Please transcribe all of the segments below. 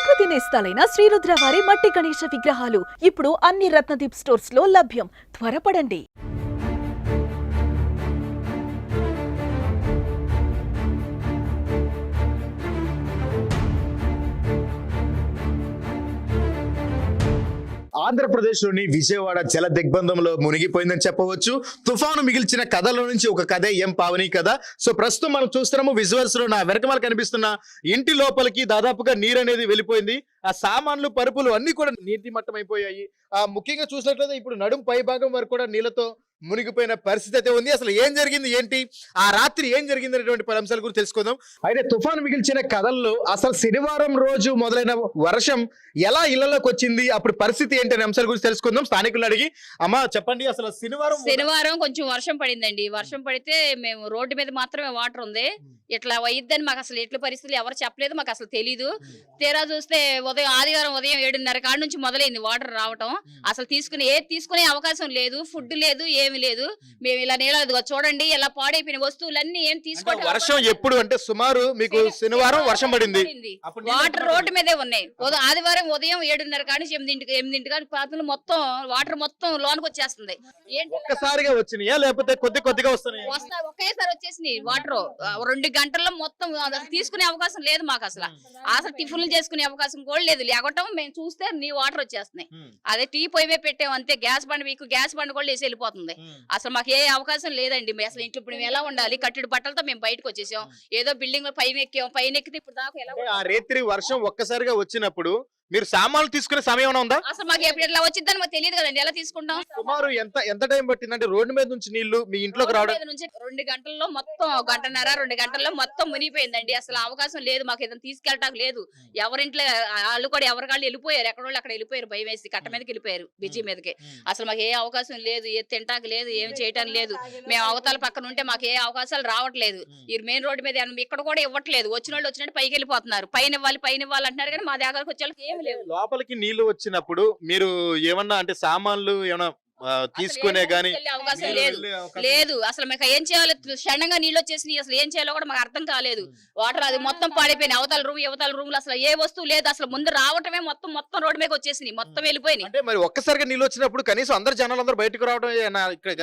ప్రకృతి నేస్తాలైన శ్రీరుద్ర వారి మట్టి గణేశ విగ్రహాలు ఇప్పుడు అన్ని రత్నదీప్ స్టోర్స్ లో లభ్యం. త్వరపడండి. ఆంధ్రప్రదేశ్లోని విజయవాడ జల దిగ్బంధంలో మునిగిపోయిందని చెప్పవచ్చు. తుఫాను మిగిల్చిన కథలో నుంచి ఒక కథే ఎం పావని కథ. సో ప్రస్తుతం మనం చూస్తున్నాము విజువల్స్ లో నా వెనకమాల కనిపిస్తున్న ఇంటి లోపలికి దాదాపుగా నీరు అనేది వెళ్ళిపోయింది. ఆ సామాన్లు పరుపులు అన్ని కూడా నీటి మట్టం అయిపోయాయి. ముఖ్యంగా చూసినట్లయితే ఇప్పుడు నడుం పై భాగం వరకు కూడా నీళ్లతో మునిగిపోయిన పరిస్థితి అయితే ఉంది. అసలు ఏం జరిగింది, ఏంటి, ఆ రాత్రి ఏం జరిగింది అనేటువంటి అంశాల గురించి తెలుసుకుందాం. అయితే తుఫాను మిగిల్చిన కథల్లో అసలు శనివారం రోజు మొదలైన వర్షం ఎలా ఇళ్లలోకి వచ్చింది, అప్పుడు పరిస్థితి ఏంటి అనే అంశాల గురించి తెలుసుకుందాం. స్థానికులను అడిగి, అమ్మా చెప్పండి, అసలు శనివారం కొంచెం వర్షం పడిందండి. వర్షం పడితే మేము రోడ్డు మీద మాత్రమే వాటర్ ఉంది. ఇట్లా అయ్యిద్దని మాకు అసలు ఎట్ల పరిస్థితులు ఎవరు చెప్పలేదు, మాకు అసలు తెలీదు. తీరా చూస్తే ఆదివారం ఉదయం 7:30 కాడ నుంచి మొదలైంది వాటర్ రావటం. అసలు తీసుకునే అవకాశం లేదు, ఫుడ్ లేదు, ఏమి లేదు. మేము ఇలా నీళ్ళ చూడండి ఇలా పాడైపోయిన వస్తువులన్నీ ఏం తీసుకోవడం. వర్షం ఎప్పుడు అంటే సుమారు మీకు శనివారం వర్షం పడింది, వాటర్ రోడ్డు మీదే ఉన్నాయి. ఆదివారం ఉదయం 7:30 కాడ నుంచి 8 కాడ పాత్రలు మొత్తం వాటర్ మొత్తం లోనికి వచ్చేస్తుంది. ఒక్కసారిగా వచ్చినాయా లేకపోతే కొద్దిగా వస్తున్నాయి? ఒకేసారి వచ్చేసినాయి వాటర్. 2 గంటల్లో మొత్తం తీసుకునే అవకాశం లేదు మాకు. అసలు టిఫిన్లు చేసుకునే అవకాశం కూడా లేదు. లేకపోవటం మేము చూస్తే నీ వాటర్ వచ్చేస్తున్నాయి. అదే టీ పొయ్యి మీద పెట్టాము అంతే. గ్యాస్ బండి కూడా వేసి వెళ్ళిపోతుంది. అసలు మాకు ఏ అవకాశం లేదండి. అసలు ఇంట్లో ఇప్పుడు మేము ఎలా ఉండాలి? కట్టెడు బట్టలతో మేము బయటకు వచ్చేసాం. ఏదో బిల్డింగ్ పైన ఎక్కితే ఇప్పుడు దాకా ఎలా. ఆ రేత్రి వర్షం ఒక్కసారిగా వచ్చినప్పుడు మీరు సామాన్లు తీసుకునే సమయం ఉందా? అసలు మాకు ఎప్పుడు ఎట్లా వచ్చిందని మాకు తెలియదు కదండి. ఎలా తీసుకుంటాం? సుమారు ఎంత టైం పట్టింది అంటే రోడ్డు మీద నుంచి నీళ్లు మీ ఇంట్లోకి రావడం? నుంచి 2 గంటల్లో మొత్తం 1.5-2 గంటల్లో మొత్తం మునిగిపోయిందండి. అసలు అవకాశం లేదు మాకు. ఏదైనా తీసుకెళ్ళటానికి లేదు. ఎవరింట్లో వాళ్ళు కూడా ఎవరికాళ్ళు వెళ్ళిపోయారు. ఎక్కడోళ్ళు అక్కడ వెళ్ళిపోయారు. భయం వేసి కట్ట మీదకి వెళ్ళిపోయారు, బిజీ మీదకి. అసలు మాకు ఏ అవకాశం లేదు, ఏ తింటానికి లేదు, ఏం చేయటానికి లేదు. మేము అవతల పక్కన ఉంటే మాకు ఏ అవకాశాలు రావట్లేదు. ఈ మెయిన్ రోడ్డు మీద ఇక్కడ కూడా ఇవ్వట్లేదు. వచ్చిన వాళ్ళు వచ్చినట్టు పైకి వెళ్ళిపోతున్నారు. పైన ఇవ్వాలి అంటున్నారు కానీ మా దగ్గరకు వచ్చే వాళ్ళకి ఏమి లేదు. లోపలికి నీళ్లు వచ్చినప్పుడు మీరు ఏమన్నా అంటే సామాన్లు ఏమన్నా తీసుకునే గానీ అవకాశం లేదు. అసలు మీకు ఏం చేయాలో క్షణంగా నీళ్ళు వచ్చేసినాయి. అసలు ఏం చేయాలో కూడా మాకు అర్థం కాలేదు. వాటర్ అది మొత్తం పాడిపోయినాయి. అవతల రూమ్ లో అసలు ఏ వస్తువు లేదు. అసలు ముందు రావటమే మొత్తం రోడ్డు మీద వచ్చేసినాయి. మొత్తం వెళ్ళిపోయినాయి. అంటే మరి ఒక్కసారిగా నీళ్ళు వచ్చినప్పుడు కనీసం అందరు జనాలందరూ బయటకు రావడం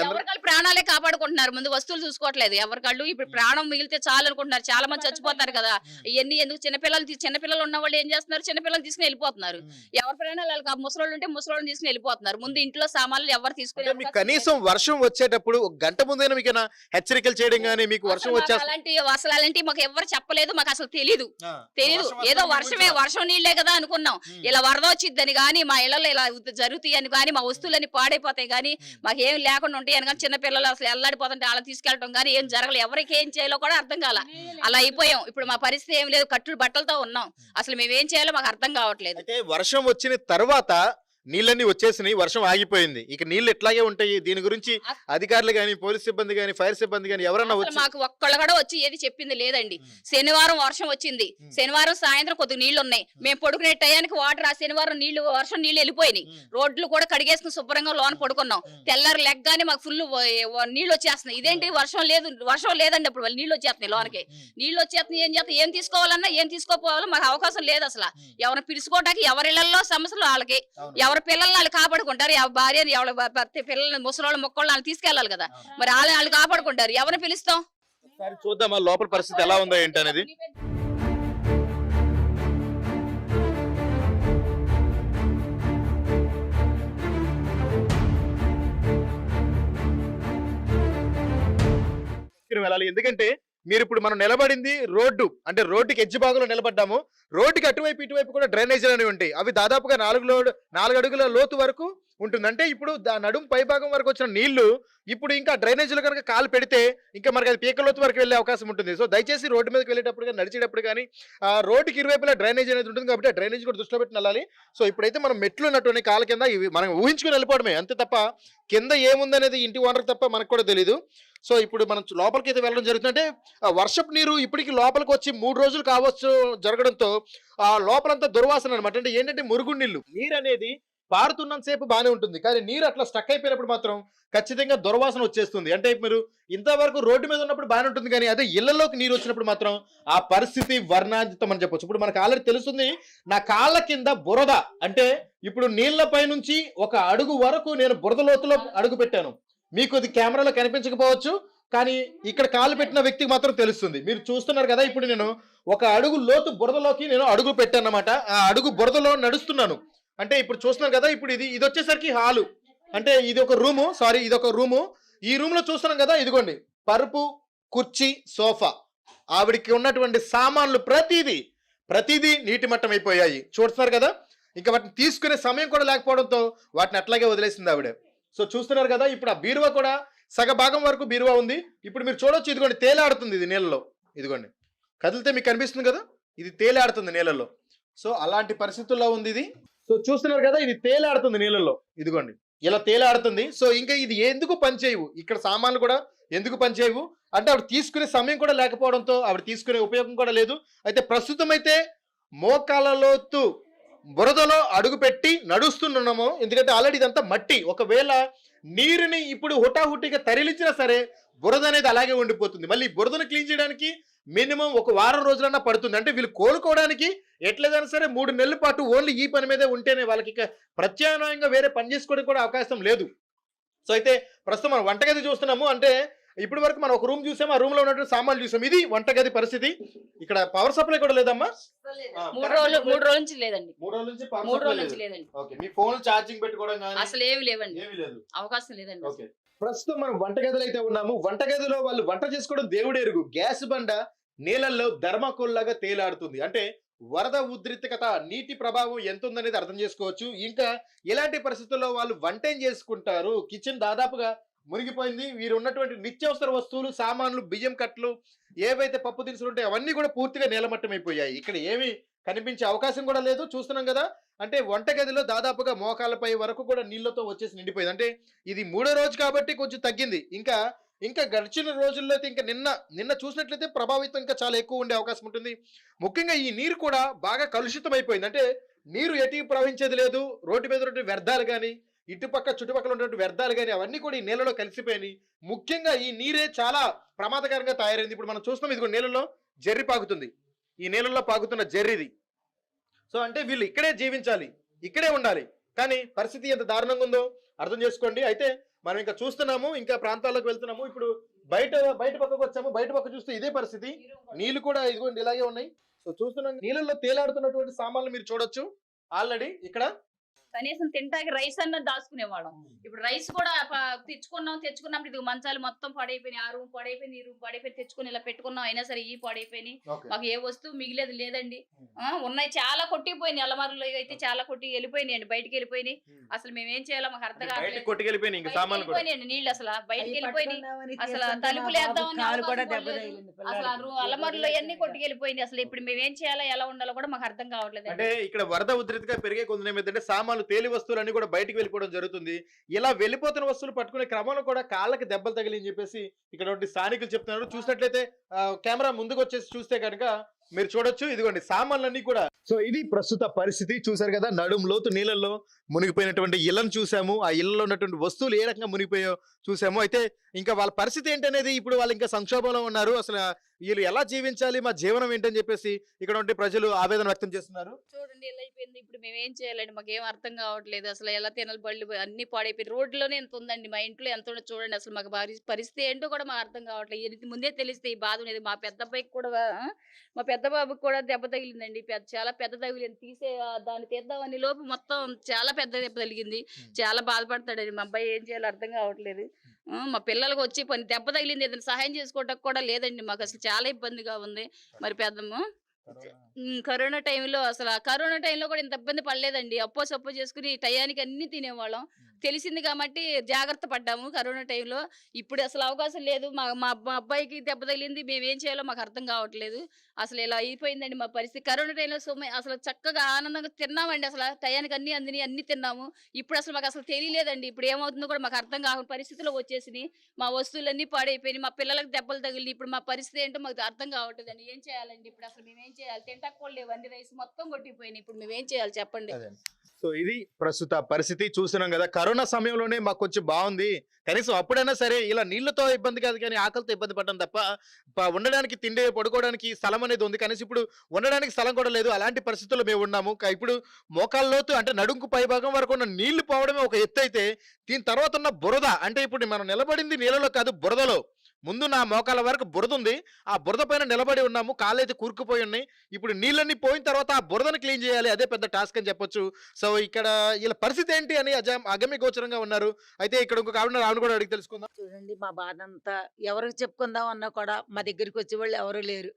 ఎవరికాళ్ళు ప్రాణాలే కాపాడుకుంటున్నారు. ముందు వస్తువులు చూసుకోవట్లేదు ఎవరికాళ్ళు. ఇప్పుడు ప్రాణం మిగిలితే చాలు అనుకుంటున్నారు. చాలా మంది చచ్చిపోతారు కదా. ఇవన్నీ ఎందుకు? చిన్నపిల్లలు ఉన్న వాళ్ళు ఏం చేస్తున్నారు? చిన్నపిల్లలు తీసుకుని వెళ్ళిపోతున్నారు. ఎవరి ప్రాణాలు వాళ్ళకి ముసలోళ్ళు ఉంటే ముసలోళ్ళని తీసుకుని వెళ్ళిపోతున్నారు. ముందు ఇంట్లో సామాన్లు ఎవరు తీసుకుని. కనీసం వర్షం వచ్చేటప్పుడు గంట ముందైనా మీకు హెచ్చరికలు చేయడం గానీ మీకు వర్షం అసలు అలాంటి మాకు ఎవరు చెప్పలేదు. మాకు అసలు తెలీదు. ఏదో వర్షం నీళ్లే కదా అనుకున్నాం. ఇలా వరద వచ్చిద్దని గానీ మా ఇళ్లలో ఇలా జరుగుతాయి అని కానీ మా వస్తువులన్నీ పాడైపోతాయి కానీ మాకు ఏం లేకుండా ఉంటాయి అని కానీ చిన్నపిల్లలు అసలు ఎల్లాడిపోతుంటే అలా తీసుకెళ్ళడం కానీ ఏం జరగలేదు. ఎవరికి ఏం చేయాలో కూడా అర్థం కాల. అలా అయిపోయాం. ఇప్పుడు మా పరిస్థితి ఏం లేదు. కట్టుడు బట్టలతో ఉన్నాం. అసలు మేము ఏం చేయాలో మాకు అర్థం కావట్లేదు. అయితే వర్షం వచ్చిన తర్వాత నీళ్ళన్నీ వచ్చేసినాయి, వర్షం ఆగిపోయింది. ఇక నీళ్లు ఎట్లాగే ఉంటాయి. దీని గురించి అధికారులు గాని, పోలీస్ సిబ్బంది గాని, ఫైర్ సిబ్బంది గాని ఎవరన్నా వచ్చి మాకు ఒక్కళ్ళు కూడా వచ్చి ఏది చెప్పింది లేదండి. శనివారం వర్షం వచ్చింది. శనివారం సాయంత్రం కొద్దిగా నీళ్లు ఉన్నాయి. మేము పడుకునే టయానికి వాటర్ ఆ శనివారం వర్షం నీళ్లు వెళ్ళిపోయినాయి. రోడ్లు కూడా కడిగేసుకుని శుభ్రంగా లోన పడుకున్నాం. తెల్లారు లెగ్గానే మాకు ఫుల్ నీళ్లు వచ్చేస్తున్నాయి. ఇదేంటి వర్షం లేదండి. అప్పుడు వాళ్ళు నీళ్లు వచ్చేస్తున్నాయి. లోనకి నీళ్లు వచ్చేస్తున్నాయి. ఏం తీసుకోవాలన్నా ఏం తీసుకోపోవాలో మాకు అవకాశం లేదు. అసలు ఎవరిని పిలుచుకోవడానికి ఎవరిళ్లలో సమస్యలు వాళ్ళకి. ఎవరి పిల్లల్ని వాళ్ళు కాపాడుకుంటారు. ఎవరి భార్యని ఎవరి పిల్లల్ని ముసలోళ్ళు మొక్కళ్ళు వాళ్ళు తీసుకెళ్లాలి కదా. మరి వాళ్ళు కాపాడుకుంటారు. ఎవరిని పిలుస్తాం? చూద్దామా లోపల పరిస్థితి ఎలా ఉందో ఏంటి అనేది. వెళ్ళాలి. ఎందుకంటే మీరు ఇప్పుడు మనం నిలబడింది రోడ్డు అంటే రోడ్డుకి ఎడ్జ్ భాగంలో నిలబడ్డాము. రోడ్డుకి అటువైపు ఇటువైపు కూడా డ్రైనేజీలు అనేవి ఉంటాయి. అవి దాదాపుగా 4 అడుగుల లోతు వరకు ఉంటుంది. అంటే ఇప్పుడు నడుము పై భాగం వరకు వచ్చిన నీళ్లు ఇప్పుడు ఇంకా డ్రైనేజీలు కనుక కాలు పెడితే ఇంకా మనకి అది పీకల లోతు వరకు వెళ్ళే అవకాశం ఉంటుంది. సో దయచేసి రోడ్డు మీదకి వెళ్ళేటప్పుడు కానీ నడిచేటప్పుడు కానీ రోడ్డుకి ఇరువైపులా డ్రైనేజ్ అనేది ఉంటుంది కాబట్టి ఆ డ్రైనేజ్ కూడా దృష్టిలో పెట్టి వెళ్ళాలి. సో ఇప్పుడైతే మనం మెట్లు ఉన్నటువంటి కాళ్ళ కింద ఇవి మనం ఊహించుకుని వెళ్ళిపోవడమే అంతే తప్ప కింద ఏముందనేది ఇంటి ఓనర్ తప్ప మనకు కూడా తెలియదు. సో ఇప్పుడు మనం లోపలికి అయితే వెళ్ళడం జరుగుతుందంటే వర్షపు నీరు ఇప్పటికి లోపలికి వచ్చి 3 రోజులు కావచ్చు జరగడంతో ఆ లోపలంతా దుర్వాసన అనమాట. అంటే ఏంటంటే మురుగుడు నీళ్ళు అనేది పారుతున్నంత సేపు బాగానే ఉంటుంది, కానీ నీరు అట్లా స్టక్ అయిపోయినప్పుడు మాత్రం ఖచ్చితంగా దుర్వాసన వచ్చేస్తుంది. అంటే మీరు ఇంతవరకు రోడ్డు మీద ఉన్నప్పుడు బాగానే ఉంటుంది, కానీ అదే ఇళ్లలోకి నీరు వచ్చినప్పుడు మాత్రం ఆ పరిస్థితి వర్ణాతీతం అని చెప్పొచ్చు. ఇప్పుడు మనకు ఆల్రెడీ తెలుస్తుంది, నా కాళ్ళ కింద బురద, అంటే ఇప్పుడు నీళ్లపై నుంచి ఒక అడుగు వరకు నేను బురద లోతులో అడుగు పెట్టాను. మీకు ఇది కెమెరాలో కనిపించకపోవచ్చు, కానీ ఇక్కడ కాలు పెట్టిన వ్యక్తికి మాత్రం తెలుస్తుంది. మీరు చూస్తున్నారు కదా, ఇప్పుడు నేను ఒక అడుగు లోతు బురదలోకి నేను అడుగు పెట్టాను అన్నమాట. ఆ అడుగు బురదలో నడుస్తున్నాను. అంటే ఇప్పుడు చూస్తున్నారు కదా, ఇప్పుడు ఇది వచ్చేసరికి హాలు, అంటే ఇది ఒక రూము, సారీ ఇది ఒక రూము. ఈ రూమ్ లో చూస్తున్నాం కదా, ఇదిగోండి పరుపు, కుర్చీ, సోఫా, ఆవిడికి ఉన్నటువంటి సామాన్లు ప్రతిదీ నీటి మట్టం అయిపోయాయి. చూస్తున్నారు కదా, ఇంకా వాటిని తీసుకునే సమయం కూడా లేకపోవడంతో వాటిని అట్లాగే వదిలేసింది ఆవిడ. సో చూస్తున్నారు కదా, ఇప్పుడు ఆ బీరువా కూడా సగ భాగం వరకు బీరువా ఉంది. ఇప్పుడు మీరు చూడొచ్చు, ఇదిగోండి తేలాడుతుంది ఇది నీళ్ళలో, ఇదిగోండి కదిలితే మీకు కనిపిస్తుంది కదా, ఇది తేలాడుతుంది నీళ్ళలో. సో అలాంటి పరిస్థితుల్లో ఉంది ఇది. సో చూస్తున్నారు కదా, ఇది తేలాడుతుంది నీళ్ళలో, ఇదిగోండి ఇలా తేలాడుతుంది. సో ఇంకా ఇది ఎందుకు పనిచేయవు, ఇక్కడ సామాన్లు కూడా ఎందుకు పనిచేయవు అంటే ఆవిడ తీసుకునే సమయం కూడా లేకపోవడంతో ఆవిడ తీసుకునే ఉపయోగం కూడా లేదు. అయితే ప్రస్తుతం అయితే మోకాళ్ళలోతు బురదలో అడుగు పెట్టి నడుస్తున్నాము, ఎందుకంటే ఆల్రెడీ ఇదంతా మట్టి. ఒకవేళ నీరుని ఇప్పుడు హుటాహుటిగా తరలించినా సరే బురద అనేది అలాగే ఉండిపోతుంది. మళ్ళీ బురదను క్లీన్ చేయడానికి మినిమం ఒక వారం రోజులన్నా పడుతుంది. అంటే వీళ్ళు కోలుకోవడానికి ఎట్లేదైనా సరే 3 నెలల పాటు ఓన్లీ ఈ పని మీదే ఉంటేనే వాళ్ళకి ఇక ప్రత్యామ్నాయంగా వేరే పని చేసుకోవడానికి కూడా అవకాశం లేదు. సో అయితే ప్రస్తుతం మనం వంటగది చూస్తున్నాము. అంటే ఇప్పటి వరకు మనం ఒక రూమ్ చూసాము, ఆ రూమ్ లో ఉన్నటువంటి సామాన్లు చూసాం. ఇది వంటగది పరిస్థితి. ఇక్కడ పవర్ సప్లై కూడా లేదమ్మా, 3 రోజుల నుంచి లేదండి. 3 రోజుల నుంచి 3 పవర్ రోజుల సప్లై నుంచి లేదు. లేదండి. ఓకే, మీ ఫోన్ ఛార్జింగ్ పెట్టుకోవడం కానీ అసలు ఏమి లేవండి, ఏమీ లేదు. అవకాశం లేదండి. ఓకే, ప్రస్తుతం మనం వంటగదిలో అయితే ఉన్నాము. వంటగదిలో వాళ్ళు వంట చేసుకోవడం దేవుడెరుగు. గ్యాస్ బండ నీళ్ళల్లో ధర్మకోల్ లాగా తేలాడుతుంది. అంటే వరద ఉద్రిక్తత, నీటి ప్రభావం ఎంత ఉందనేది అర్థం చేసుకోవచ్చు. ఇంకా ఎలాంటి పరిస్థితుల్లో వాళ్ళు వంట ఏం చేసుకుంటారు, కిచెన్ దాదాపుగా మునిగిపోయింది. వీరు ఉన్నటువంటి నిత్యావసర వస్తువులు, సామాన్లు, బియ్యం కట్లు, ఏవైతే పప్పు దినుసులు ఉంటాయో అవన్నీ కూడా పూర్తిగా నేలమట్టం అయిపోయాయి. ఇక్కడ ఏమీ కనిపించే అవకాశం కూడా లేదు. చూస్తున్నాం కదా, అంటే వంటగదిలో దాదాపుగా మోకాళ్ళపై వరకు కూడా నీళ్లతో వచ్చేసి నిండిపోయింది. అంటే ఇది 3వ రోజు కాబట్టి కొంచెం తగ్గింది. ఇంకా గడిచిన రోజుల్లో అయితే ఇంకా నిన్న చూసినట్లయితే ప్రభావితం ఇంకా చాలా ఎక్కువ ఉండే అవకాశం ఉంటుంది. ముఖ్యంగా ఈ నీరు కూడా బాగా కలుషితం అయిపోయింది. అంటే నీరు ఎటు ప్రవహించేది లేదు. రోడ్డు మీద ఉన్నటువంటి వ్యర్థాలు కానీ, ఇటుపక్క చుట్టుపక్కల ఉన్నటువంటి వ్యర్థాలు కానీ అవన్నీ కూడా ఈ నీళ్ళలో కలిసిపోయినాయి. ముఖ్యంగా ఈ నీరే చాలా ప్రమాదకరంగా తయారైంది. ఇప్పుడు మనం చూస్తున్నాం, ఇదిగో నీళ్ళలో జర్రి పాకుతుంది. ఈ నీళ్ళలో పాకుతున్న జర్రిది. సో అంటే వీళ్ళు ఇక్కడే జీవించాలి, ఇక్కడే ఉండాలి, కానీ పరిస్థితి ఎంత దారుణంగా ఉందో అర్థం చేసుకోండి. అయితే మనం ఇంకా చూస్తున్నాము, ఇంకా ప్రాంతాల్లోకి వెళ్తున్నాము. ఇప్పుడు బయట పక్కకు వచ్చాము. బయట పక్క చూస్తే ఇదే పరిస్థితి, నీళ్లు కూడా ఇదిగోండి ఇలాగే ఉన్నాయి. సో చూస్తున్నాం, నీళ్ళల్లో తేలాడుతున్నటువంటి సామాన్లు మీరు చూడొచ్చు. ఆల్రెడీ ఇక్కడ కనీసం తింటాకి రైస్ అన్న దాచుకునేవాళ్ళం. ఇప్పుడు రైస్ కూడా తెచ్చుకున్నప్పుడు ఇది మంచాలు మొత్తం పడైపోయినాయి. ఆ రూమ్ పడైపోయింది, ఈ రూమ్ పడైపోయి తెచ్చుకుని ఇలా పెట్టుకున్నాం, అయినా సరే ఈ పడైపోయినాయి. మాకు ఏ వస్తువు మిగిలేదు లేదండి. ఉన్నాయి, చాలా కొట్టిపోయినాయి. అలమారులో అయితే చాలా కొట్టి వెళ్ళిపోయినాయండి, బయటికి వెళ్ళిపోయినాయి. అసలు మేము ఏం చేయాలో మాకు అర్థం కావట్లేదు. నీళ్ళు అసలు బయటికి వెళ్ళిపోయినాయి. అసలు తలుపులు వేద్దామని అసలు అలమారులో అన్ని కొట్టుకెళ్ళిపోయినాయి. అసలు ఇప్పుడు మేము ఏం చేయాలో, ఎలా ఉండాలో కూడా మాకు అర్థం కావట్లేదు. అంటే ఇక్కడ వరద ఉధృతిగా పెరిగే కొంచెం ఏమైందంటే సామాన్లు, తేలి వస్తువులు అన్ని కూడా బయటికి వెళ్ళిపోవడం జరుగుతుంది. ఇలా వెళ్ళిపోతున్న వస్తువులు పట్టుకునే క్రమంలో కూడా కాళ్ళకి దెబ్బలు తగిలి అని చెప్పేసి ఇక్కడ స్థానికులు చెప్తున్నారు. చూసినట్లయితే కెమెరా ముందుకు వచ్చేసి చూస్తే కనుక మీరు చూడొచ్చు, ఇదిగోండి సామాన్లన్నీ కూడా. సో ఇది ప్రస్తుత పరిస్థితి. చూసారు కదా, నడుము లోతు నీళ్ళల్లో మునిగిపోయినటువంటి ఇళ్లను చూసాము. ఆ ఇళ్లలో ఉన్నటువంటి వస్తువులు ఏ రకంగా మునిగిపోయో చూసాము. అయితే ఇంకా వాళ్ళ పరిస్థితి ఏంటనేది, ఇప్పుడు వాళ్ళు ఇంకా సంక్షోభంలో ఉన్నారు. అసలు వీళ్ళు ఎలా జీవించాలి, మా జీవనం ఏంటని చెప్పేసి ఇక్కడ ఉండే ప్రజలు ఆవేదన వ్యక్తం చేస్తున్నారు. చూడండి ఎలా అయిపోయింది. ఇప్పుడు మేము ఏం చేయాలండి, మాకు ఏం అర్థం కావట్లేదు. అసలు ఎలా తినాలి, బళ్ళు అన్ని పాడైపోయి రోడ్లోనే ఎంత ఉందండి, మా ఇంట్లో ఎంత ఉండదు చూడండి. అసలు మాకు పరిస్థితి ఏంటో కూడా మాకు అర్థం కావట్లేదు. ఇది ముందే తెలిస్తే ఈ బాధ ఉండేది. మా పెద్ద అబ్బాయికి కూడా, మా పెద్ద బాబుకి కూడా దెబ్బ తగిలిందండి. చాలా పెద్ద తగిలింది. దాన్ని తీద్దామని లోపు మొత్తం చాలా పెద్ద దెబ్బ తగిలింది. చాలా బాధపడతాడండి మా అబ్బాయి. ఏం చేయాలో అర్థం కావట్లేదు. మా పిల్లలకు వచ్చి దెబ్బ తగిలింది, ఏదైనా సహాయం చేసుకోవడానికి కూడా లేదండి మాకు. అసలు చాలా ఇబ్బందిగా ఉంది. మరి పెద్దమ్మ కరోనా టైంలో కూడా ఇంత ఇబ్బంది పడలేదండి. అప్పో సప్పో చేసుకుని టయానికి అన్ని తినేవాళ్ళం. తెలిసింది కాబట్టి జాగ్రత్త పడ్డాము కరోనా టైంలో. ఇప్పుడు అసలు అవకాశం లేదు. మా అబ్బాయికి దెబ్బ తగిలింది, మేము ఏం చేయాలో మాకు అర్థం కావట్లేదు. అసలు ఇలా అయిపోయిందండి మా పరిస్థితి. కరోనా టైంలో అసలు చక్కగా ఆనందంగా తిన్నామండి. అసలు టయానికి అన్ని తిన్నాము. ఇప్పుడు అసలు మాకు అసలు తెలియలేదండి. ఇప్పుడు ఏమవుతుందో కూడా మాకు అర్థం కాకుండా పరిస్థితిలో వచ్చేసినాయి. మా వస్తువులన్నీ పాడైపోయినాయి, మా పిల్లలకు దెబ్బలు తగిలినాయి. ఇప్పుడు మా పరిస్థితి ఏంటో మాకు అర్థం కావట్లేదండి. ఏం చేయాలండి ఇప్పుడు? అసలు మేమేం చేయాలి? తింటాకు కూడా లేవు, అన్ని రైస్ మొత్తం కొట్టిపోయినాయి. ఇప్పుడు మేమేం చేయాలి చెప్పండి. సో ఇది ప్రస్తుత పరిస్థితి చూస్తున్నాం కదా. కరోనా సమయంలోనే మాకు కొంచెం బాగుంది, కనీసం అప్పుడైనా సరే ఇలా నీళ్లతో ఇబ్బంది కాదు కానీ ఆకలితో ఇబ్బంది పడ్డం తప్ప ఉండడానికి తిండి పడుకోవడానికి స్థలం అనేది ఉంది, కనీసం ఇప్పుడు ఉండడానికి స్థలం కూడా లేదు. అలాంటి పరిస్థితుల్లో మేము ఉన్నాము. ఇప్పుడు మోకాళ్ళ లోతు అంటే నడుంకు పై భాగం వరకు ఉన్న నీళ్లు పోవడమే ఒక ఎత్తు అయితే, దీని తర్వాత ఉన్న బురద అంటే ఇప్పుడు మనం నిలబడింది నీళ్ళలో కాదు బురదలో. ముందు నా మోకాల వరకు బురద ఉంది, ఆ బురద పైన నిలబడి ఉన్నాము, కాళ్ళు అయితే కూరుకుపోయి ఉన్నాయి. ఇప్పుడు నీళ్ళన్నీ పోయిన తర్వాత ఆ బురదను క్లీన్ చేయాలి, అదే పెద్ద టాస్క్ అని చెప్పొచ్చు. సో ఇక్కడ వీళ్ళ పరిస్థితి ఏంటి అని అగమ్య గోచరంగా ఉన్నారు. అయితే ఇక్కడ ఇంకొక ఆవిడ కూడా అడిగి తెలుసుకుందాం. చూడండి మా బాధ అంతా ఎవరికి చెప్పుకుందాం అన్నా కూడా మా దగ్గరికి వచ్చేవాళ్ళు ఎవరు లేరు.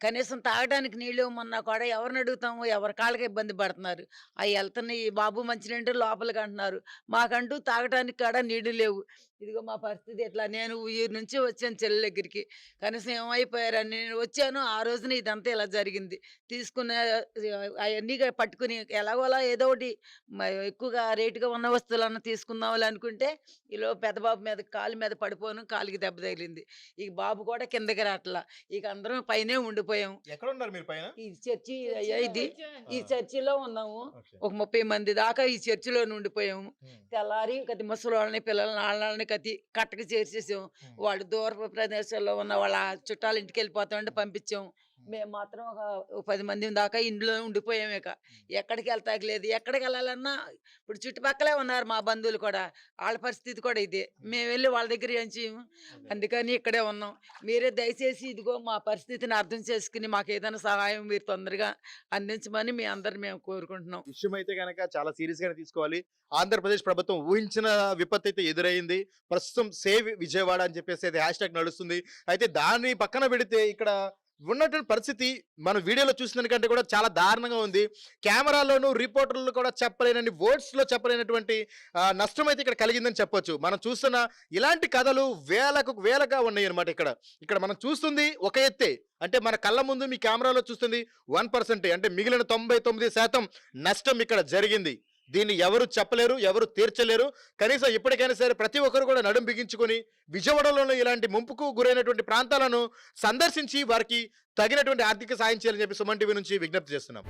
కనీసం తాగడానికి నీళ్ళు ఇవ్వమన్నా కూడా ఎవరిని అడుగుతాము, ఎవరి కాళ్ళకి ఇబ్బంది పడుతున్నారు. అవి వెళ్తున్నాయి బాబు మంచినీళ్ళు లోపలికి అంటున్నారు, మాకంటూ తాగడానికి కూడా నీళ్లు లేవు. ఇదిగో మా పరిస్థితి ఎట్లా. నేను ఊరి నుంచి వచ్చాను చెల్లి దగ్గరికి, కనీసం ఏమైపోయారని నేను వచ్చాను ఆ రోజున ఇదంతా ఇలా జరిగింది. తీసుకున్న అవన్నీ పట్టుకుని ఎలాగోలా ఏదో ఒకటి ఎక్కువగా రేటుగా ఉన్న వస్తువులన్నా తీసుకుందాం అనుకుంటే ఈలో పెద్ద బాబు మీద కాలు మీద పడిపోను, కాలికి దెబ్బ తగిలింది. ఇక బాబు కూడా కిందకి రాట్లా, ఇక అందరం పైనే ఉండిపోయాం. ఎక్కడ ఉన్నారు మీరు పైన? ఈ చర్చి అయ్యా ఇది, ఈ చర్చిలో ఉన్నాము. ఒక 30 మంది దాకా ఈ చర్చిలో ఉండిపోయాము. తెల్లారి కతి ముసలి వాళ్ళని పిల్లల్ని వాళ్ళని కతి కట్టకి చేర్చేసాం. వాళ్ళు దూర ప్రదేశాల్లో ఉన్న వాళ్ళ చుట్టాల ఇంటికి వెళ్ళిపోతామంటే పంపించాం. మేము మాత్రం ఒక 10 మంది దాకా ఇంట్లో ఉండిపోయాం. ఇక ఎక్కడికి వెళ్తాకి లేదు. ఎక్కడికి వెళ్ళాలన్నా ఇప్పుడు చుట్టుపక్కలే ఉన్నారు మా బంధువులు కూడా, వాళ్ళ పరిస్థితి కూడా ఇదే. మేము వెళ్ళి వాళ్ళ దగ్గర ఏం చేయము, అందుకని ఇక్కడే ఉన్నాం. మీరే దయచేసి ఇదిగో మా పరిస్థితిని అర్థం చేసుకుని మాకు ఏదైనా సహాయం మీరు తొందరగా అందించమని మీ అందరు మేము కోరుకుంటున్నాం. విషయం అయితే కనుక చాలా సీరియస్ గానే తీసుకోవాలి. ఆంధ్రప్రదేశ్ ప్రభుత్వం ఊహించిన విపత్తు అయితే ఎదురైంది. ప్రస్తుతం సేవ్ విజయవాడ అని చెప్పేసి అయితే హ్యాష్ ట్యాగ్ నడుస్తుంది. అయితే దాన్ని పక్కన పెడితే ఇక్కడ ఉన్నటువంటి పరిస్థితి మనం వీడియోలో చూసిన దానికంటే కూడా చాలా దారుణంగా ఉంది. కెమెరాలోను రిపోర్టర్లు కూడా చెప్పలేనని వర్డ్స్ లో చెప్పలేనటువంటి నష్టం అయితే ఇక్కడ కలిగిందని చెప్పొచ్చు. మనం చూస్తున్న ఇలాంటి కథలు వేలగా ఉన్నాయి అనమాట. ఇక్కడ మనం చూస్తుంది ఒక ఎత్తే, అంటే మన కళ్ళ ముందు మీ కెమెరాలో చూస్తుంది 1%, అంటే మిగిలిన 99% నష్టం ఇక్కడ జరిగింది. దీన్ని ఎవరు చెప్పలేరు, ఎవరు తీర్చలేరు. కనీసం ఇప్పటికైనా సరే ప్రతి ఒక్కరు కూడా నడుం బిగించుకొని విజయవాడలోని ఇలాంటి ముంపుకు గురైనటువంటి ప్రాంతాలను సందర్శించి వారికి తగినటువంటి ఆర్థిక సాయం చేయాలని చెప్పి సుమన్ టీవీ నుంచి విజ్ఞప్తి చేస్తున్నాం.